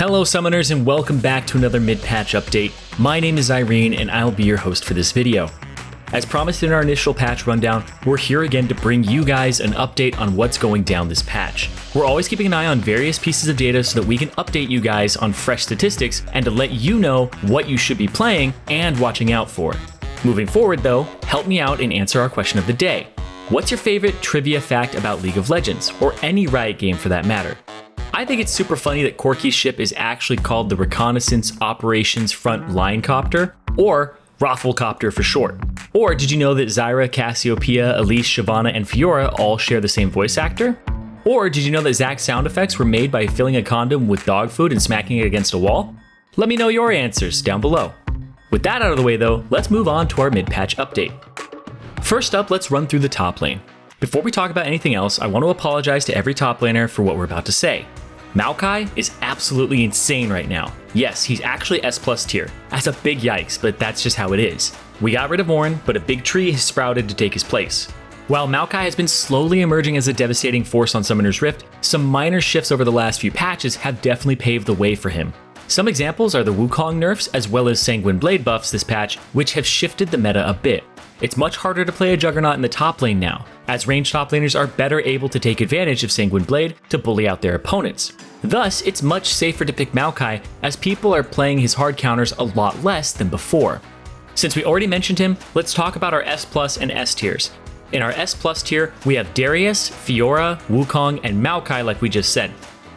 Hello summoners and welcome back to another mid-patch update. My name is Irene and I'll be your host for this video. As promised in our initial patch rundown, we're here again to bring you guys an update on what's going down this patch. We're always keeping an eye on various pieces of data so that we can update you guys on fresh statistics and to let you know what you should be playing and watching out for. Moving forward though, help me out and answer our question of the day. What's your favorite trivia fact about League of Legends, or any Riot game for that matter? I think it's super funny that Corki's ship is actually called the Reconnaissance Operations Front Line Copter, or Rafflecopter for short. Or did you know that Zyra, Cassiopeia, Elise, Shyvana, and Fiora all share the same voice actor? Or did you know that Zack's sound effects were made by filling a condom with dog food and smacking it against a wall? Let me know your answers down below. With that out of the way though, let's move on to our mid-patch update. First up, let's run through the top lane. Before we talk about anything else, I want to apologize to every top laner for what we're about to say. Maokai is absolutely insane right now. Yes, he's actually S+ tier. That's a big yikes, but that's just how it is. We got rid of Ornn, but a big tree has sprouted to take his place. While Maokai has been slowly emerging as a devastating force on Summoner's Rift, some minor shifts over the last few patches have definitely paved the way for him. Some examples are the Wukong nerfs as well as Sanguine Blade buffs this patch, which have shifted the meta a bit. It's much harder to play a Juggernaut in the top lane now, as ranged top laners are better able to take advantage of Sanguine Blade to bully out their opponents. Thus, it's much safer to pick Maokai, as people are playing his hard counters a lot less than before. Since we already mentioned him, let's talk about our S+ and S tiers. In our S+ tier, we have Darius, Fiora, Wukong, and Maokai like we just said.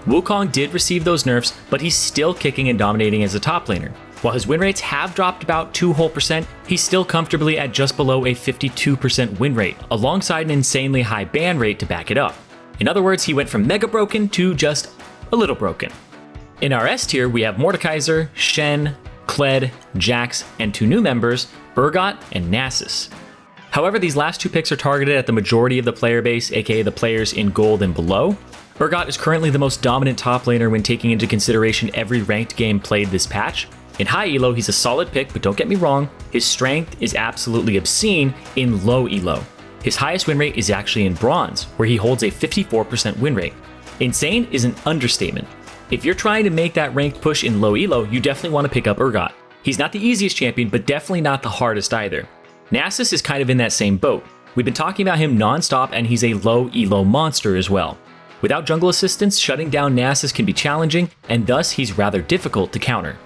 Wukong did receive those nerfs, but he's still kicking and dominating as a top laner. While his win rates have dropped about 2%, he's still comfortably at just below a 52% win rate, alongside an insanely high ban rate to back it up. In other words, he went from mega broken to just a little broken. In our S tier, we have Mordekaiser, Shen, Kled, Jax, and two new members, Urgot and Nasus. However, these last two picks are targeted at the majority of the player base, aka the players in gold and below. Urgot is currently the most dominant top laner when taking into consideration every ranked game played this patch. In high elo, he's a solid pick, but don't get me wrong, his strength is absolutely obscene in low elo. His highest win rate is actually in bronze, where he holds a 54% win rate. Insane is an understatement. If you're trying to make that ranked push in low elo, you definitely want to pick up Urgot. He's not the easiest champion, but definitely not the hardest either. Nasus is kind of in that same boat. We've been talking about him non-stop, and he's a low elo monster as well. Without jungle assistance, shutting down Nasus can be challenging, and thus he's rather difficult to counter.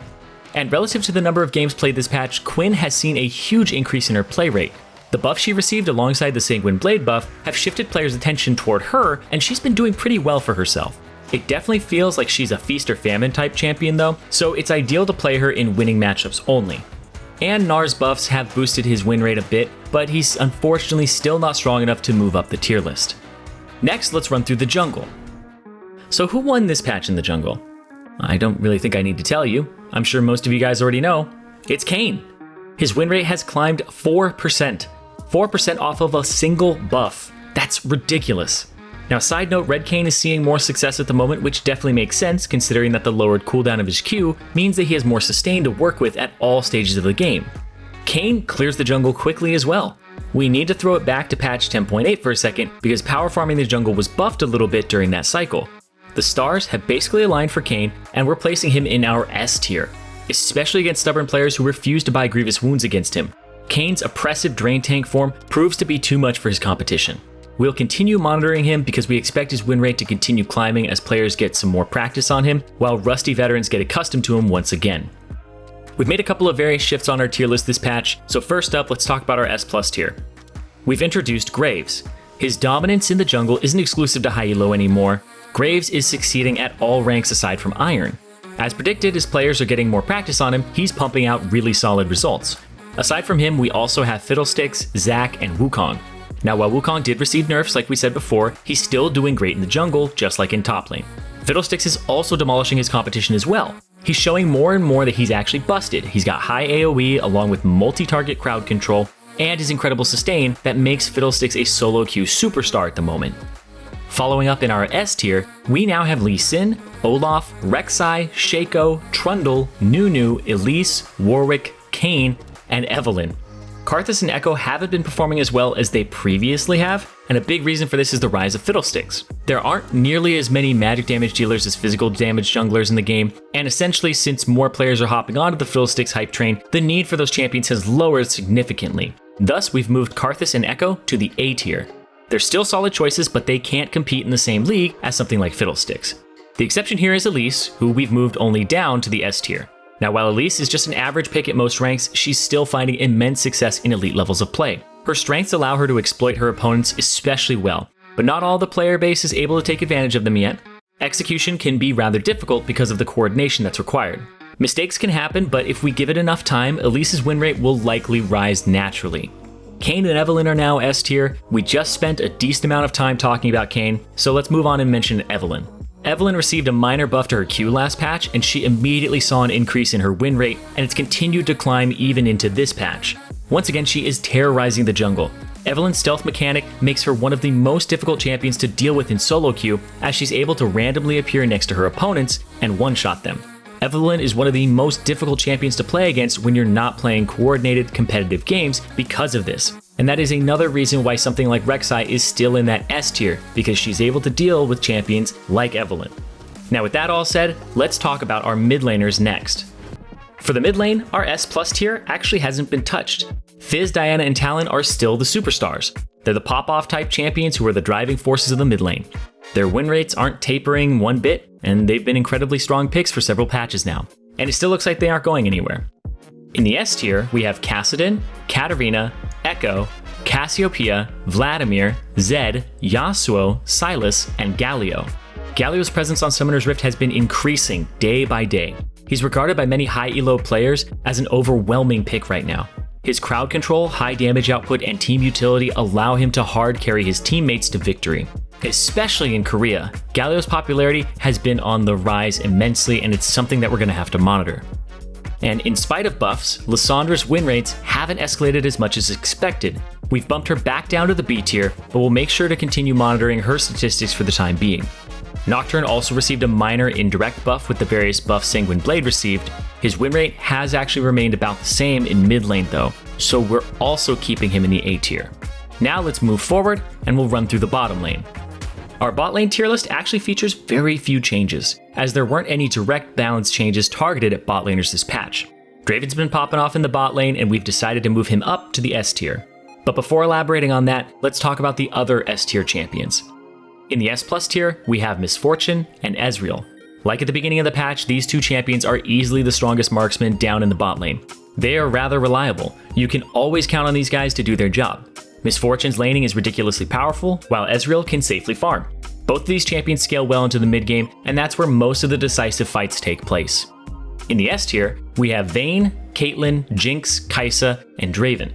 And relative to the number of games played this patch, Quinn has seen a huge increase in her play rate. The buff she received alongside the Sanguine Blade buff have shifted players' attention toward her, and she's been doing pretty well for herself. It definitely feels like she's a feast or famine type champion though, so it's ideal to play her in winning matchups only. And Gnar's buffs have boosted his win rate a bit, but he's unfortunately still not strong enough to move up the tier list. Next, let's run through the jungle. So who won this patch in the jungle? I don't really think I need to tell you. I'm sure most of you guys already know. It's Kayn. His win rate has climbed 4%. 4% off of a single buff. That's ridiculous. Now, side note, Red Kayn is seeing more success at the moment, which definitely makes sense considering that the lowered cooldown of his Q means that he has more sustain to work with at all stages of the game. Kayn clears the jungle quickly as well. We need to throw it back to patch 10.8 for a second because power farming the jungle was buffed a little bit during that cycle. The stars have basically aligned for Kayn, and we're placing him in our S tier, especially against stubborn players who refuse to buy grievous wounds against him. Kayn's oppressive drain tank form proves to be too much for his competition. We'll continue monitoring him because we expect his win rate to continue climbing as players get some more practice on him, while rusty veterans get accustomed to him once again. We've made a couple of various shifts on our tier list this patch, so first up, let's talk about our S+ tier. We've introduced Graves. His dominance in the jungle isn't exclusive to high elo anymore. Graves is succeeding at all ranks aside from Iron. As predicted, as players are getting more practice on him, he's pumping out really solid results. Aside from him, we also have Fiddlesticks, Zack, and Wukong. Now, while Wukong did receive nerfs like we said before, he's still doing great in the jungle, just like in top lane. Fiddlesticks is also demolishing his competition as well. He's showing more and more that he's actually busted. He's got high AoE along with multi-target crowd control, and his incredible sustain that makes Fiddlesticks a solo queue superstar at the moment. Following up in our S tier, we now have Lee Sin, Olaf, Rek'Sai, Shaco, Trundle, Nunu, Elise, Warwick, Kayn, and Evelynn. Karthus and Echo haven't been performing as well as they previously have, and a big reason for this is the rise of Fiddlesticks. There aren't nearly as many magic damage dealers as physical damage junglers in the game, and essentially since more players are hopping onto the Fiddlesticks hype train, the need for those champions has lowered significantly. Thus, we've moved Karthus and Echo to the A tier. They're still solid choices, but they can't compete in the same league as something like Fiddlesticks. The exception here is Elise, who we've moved only down to the S tier. Now, while Elise is just an average pick at most ranks, she's still finding immense success in elite levels of play. Her strengths allow her to exploit her opponents especially well, but not all the player base is able to take advantage of them yet. Execution can be rather difficult because of the coordination that's required. Mistakes can happen, but if we give it enough time, Elise's win rate will likely rise naturally. Kayn and Evelynn are now S tier. We just spent a decent amount of time talking about Kayn, so let's move on and mention Evelynn. Evelynn received a minor buff to her Q last patch, and she immediately saw an increase in her win rate, and it's continued to climb even into this patch. Once again, she is terrorizing the jungle. Evelynn's stealth mechanic makes her one of the most difficult champions to deal with in solo queue, as she's able to randomly appear next to her opponents and one-shot them. Evelynn is one of the most difficult champions to play against when you're not playing coordinated competitive games because of this. And that is another reason why something like Rek'Sai is still in that S tier, because she's able to deal with champions like Evelynn. Now with that all said, let's talk about our mid laners next. For the mid lane, our S+ tier actually hasn't been touched. Fizz, Diana, and Talon are still the superstars. They're the pop-off type champions who are the driving forces of the mid lane. Their win rates aren't tapering one bit, and they've been incredibly strong picks for several patches now. And it still looks like they aren't going anywhere. In the S tier, we have Kassadin, Katarina, Echo, Cassiopeia, Vladimir, Zed, Yasuo, Sylas, and Galio. Galio's presence on Summoner's Rift has been increasing day by day. He's regarded by many high elo players as an overwhelming pick right now. His crowd control, high damage output, and team utility allow him to hard carry his teammates to victory. Especially in Korea, Galio's popularity has been on the rise immensely, and it's something that we're going to have to monitor. And in spite of buffs, Lissandra's win rates haven't escalated as much as expected. We've bumped her back down to the B tier, but we'll make sure to continue monitoring her statistics for the time being. Nocturne also received a minor indirect buff with the various buffs Sanguine Blade received. His win rate has actually remained about the same in mid lane though, so we're also keeping him in the A tier. Now let's move forward and we'll run through the bottom lane. Our bot lane tier list actually features very few changes, as there weren't any direct balance changes targeted at bot laners this patch. Draven's been popping off in the bot lane, and we've decided to move him up to the S tier. But before elaborating on that, let's talk about the other S tier champions. In the S+ tier, we have Misfortune and Ezreal. Like at the beginning of the patch, these two champions are easily the strongest marksmen down in the bot lane. They are rather reliable. You can always count on these guys to do their job. Misfortune's laning is ridiculously powerful, while Ezreal can safely farm. Both of these champions scale well into the mid game, and that's where most of the decisive fights take place. In the S tier, we have Vayne, Caitlyn, Jinx, Kai'Sa, and Draven.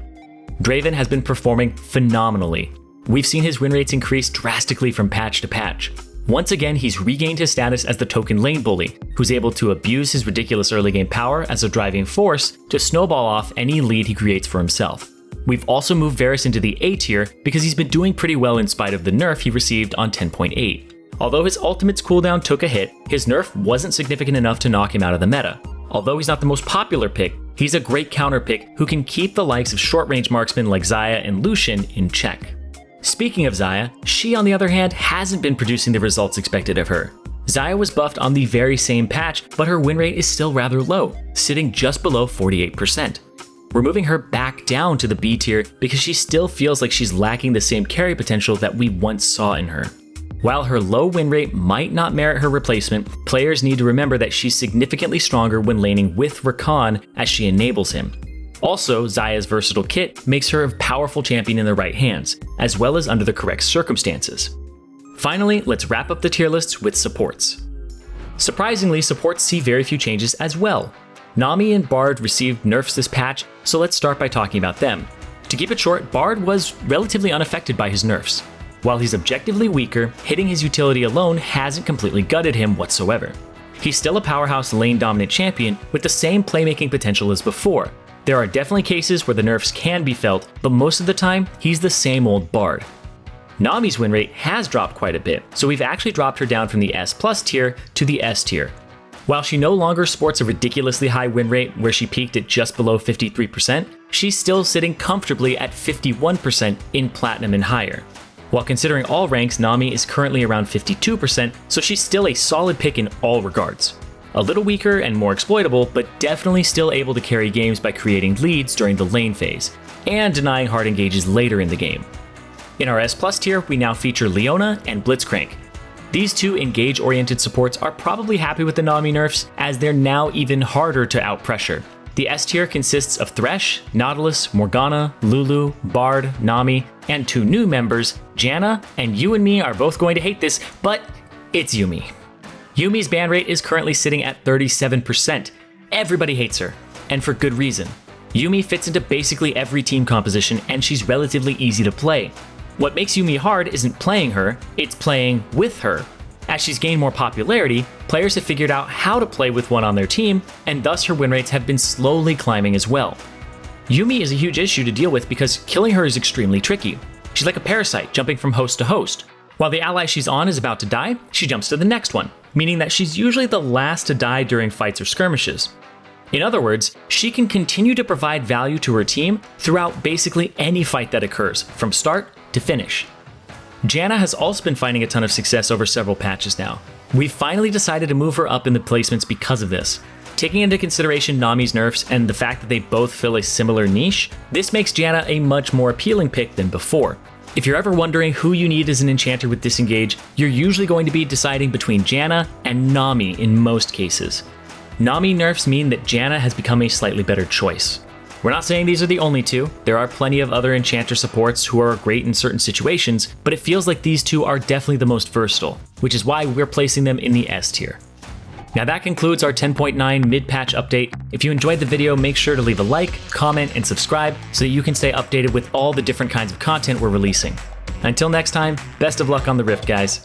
Draven has been performing phenomenally. We've seen his win rates increase drastically from patch to patch. Once again, he's regained his status as the token lane bully, who's able to abuse his ridiculous early game power as a driving force to snowball off any lead he creates for himself. We've also moved Varus into the A tier because he's been doing pretty well in spite of the nerf he received on 10.8. Although his ultimate's cooldown took a hit, his nerf wasn't significant enough to knock him out of the meta. Although he's not the most popular pick, he's a great counter pick who can keep the likes of short-range marksmen like Xayah and Lucian in check. Speaking of Xayah, she on the other hand hasn't been producing the results expected of her. Xayah was buffed on the very same patch, but her win rate is still rather low, sitting just below 48%. We're moving her back down to the B tier because she still feels like she's lacking the same carry potential that we once saw in her. While her low win rate might not merit her replacement, players need to remember that she's significantly stronger when laning with Rakan as she enables him. Also, Xayah's versatile kit makes her a powerful champion in the right hands, as well as under the correct circumstances. Finally, let's wrap up the tier lists with supports. Surprisingly, supports see very few changes as well. Nami and Bard received nerfs this patch, so let's start by talking about them. To keep it short, Bard was relatively unaffected by his nerfs. While he's objectively weaker, hitting his utility alone hasn't completely gutted him whatsoever. He's still a powerhouse lane-dominant champion with the same playmaking potential as before. There are definitely cases where the nerfs can be felt, but most of the time, he's the same old Bard. Nami's win rate has dropped quite a bit, so we've actually dropped her down from the S+ tier to the S tier. While she no longer sports a ridiculously high win rate where she peaked at just below 53%, she's still sitting comfortably at 51% in Platinum and higher. While considering all ranks, Nami is currently around 52%, so she's still a solid pick in all regards. A little weaker and more exploitable, but definitely still able to carry games by creating leads during the lane phase, and denying hard engages later in the game. In our S+ tier, we now feature Leona and Blitzcrank. These two engage-oriented supports are probably happy with the Nami nerfs, as they're now even harder to outpressure. The S tier consists of Thresh, Nautilus, Morgana, Lulu, Bard, Nami, and two new members, Janna, and you and me are both going to hate this, but it's Yuumi. Yuumi's ban rate is currently sitting at 37%. Everybody hates her, and for good reason. Yuumi fits into basically every team composition, and she's relatively easy to play. What makes Yuumi hard isn't playing her, it's playing with her. As she's gained more popularity, players have figured out how to play with one on their team, and thus her win rates have been slowly climbing as well. Yuumi is a huge issue to deal with because killing her is extremely tricky. She's like a parasite jumping from host to host. While the ally she's on is about to die, she jumps to the next one, meaning that she's usually the last to die during fights or skirmishes. In other words, she can continue to provide value to her team throughout basically any fight that occurs, from start to finish. Janna has also been finding a ton of success over several patches now. We've finally decided to move her up in the placements because of this. Taking into consideration Nami's nerfs and the fact that they both fill a similar niche, this makes Janna a much more appealing pick than before. If you're ever wondering who you need as an enchanter with disengage, you're usually going to be deciding between Janna and Nami in most cases. Nami nerfs mean that Janna has become a slightly better choice. We're not saying these are the only two, there are plenty of other enchanter supports who are great in certain situations, but it feels like these two are definitely the most versatile, which is why we're placing them in the S tier. Now that concludes our 10.9 mid-patch update. If you enjoyed the video, make sure to leave a like, comment, and subscribe so that you can stay updated with all the different kinds of content we're releasing. Until next time, best of luck on the Rift, guys.